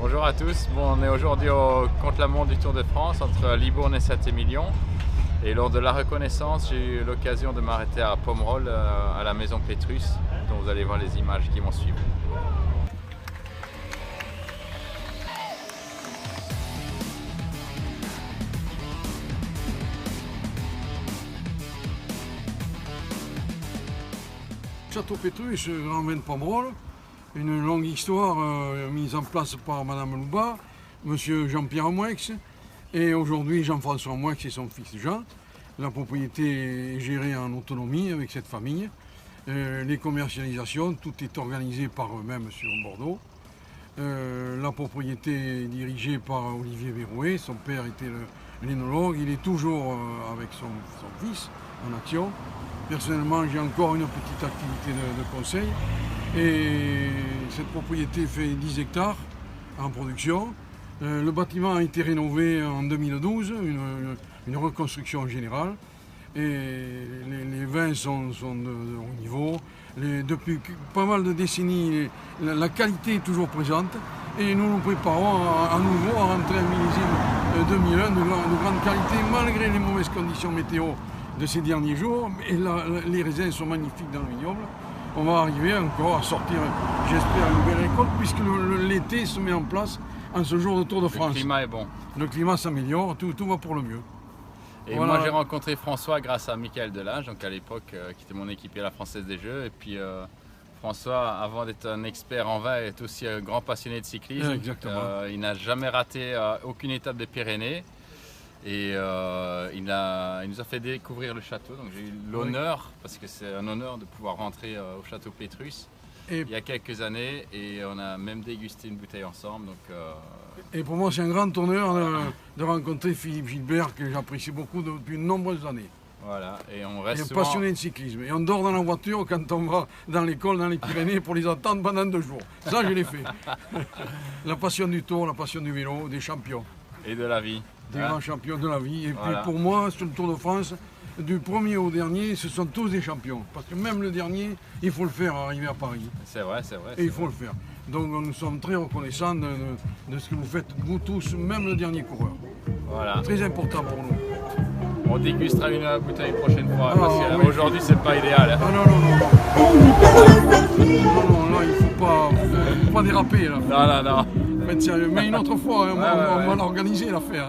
Bonjour à tous, on est aujourd'hui au contre-la-montre du Tour de France entre Libourne et Saint-Émilion. Et lors de la reconnaissance, j'ai eu l'occasion de m'arrêter à Pomerol, à la maison Pétrus, dont vous allez voir les images qui vont suivre. Château Pétrus, Grand Vin de Pomerol, une longue histoire mise en place par Madame Loubat, Monsieur Jean-Pierre Moueix et aujourd'hui Jean-François Moueix et son fils Jean. La propriété est gérée en autonomie avec cette famille. Les commercialisations, tout est organisé par eux-mêmes sur Bordeaux. La propriété est dirigée par Olivier Verrouet, son père était l'énologue, il est toujours avec son fils en action. Personnellement, j'ai encore une petite activité de conseil et cette propriété fait 10 hectares en production. Le bâtiment a été rénové en 2012, une reconstruction générale et les vins sont de haut niveau. Depuis pas mal de décennies, la qualité est toujours présente et nous nous préparons à nouveau à rentrer en millésime 2001 de grande qualité malgré les mauvaises conditions météo de ces derniers jours. Et les raisins sont magnifiques dans le vignoble. On va arriver encore à sortir, j'espère, une belle récolte puisque l'été se met en place en ce jour de Tour de France. Le climat est bon. Le climat s'améliore, tout va pour le mieux. Et voilà. Moi j'ai rencontré François grâce à Michael Delage, donc à l'époque qui était mon équipier à la Française des Jeux. Et puis François, avant d'être un expert en vin, est aussi un grand passionné de cyclisme. Exactement. Il n'a jamais raté aucune étape des Pyrénées. Et il nous a fait découvrir le château, donc j'ai eu l'honneur, parce que c'est un honneur de pouvoir rentrer au château Pétrus il y a quelques années et on a même dégusté une bouteille ensemble. Et pour moi c'est un grand honneur de rencontrer Philippe Gilbert que j'apprécie beaucoup depuis de nombreuses années. Voilà, et on reste souvent passionné de cyclisme. Et on dort dans la voiture quand on va dans l'école, dans les Pyrénées pour les attendre pendant 2 jours. Ça je l'ai fait. La passion du tour, la passion du vélo, des champions. Et de la vie. Des grands champions de la vie. Et voilà. puis pour moi, sur le Tour de France, du premier au dernier, ce sont tous des champions. Parce que même le dernier, il faut le faire arriver à Paris. C'est vrai, c'est vrai. Et il faut le faire. Donc nous sommes très reconnaissants de ce que vous faites, vous tous, même le dernier coureur. Voilà. Très important pour nous. On dégustera une bouteille prochaine fois, parce qu'aujourd'hui c'est pas idéal. Ah non, non, non. Non, non, là, il faut pas déraper. Là. Non, non, non. Faut être sérieux. Mais une autre fois, on va l'organiser l'affaire.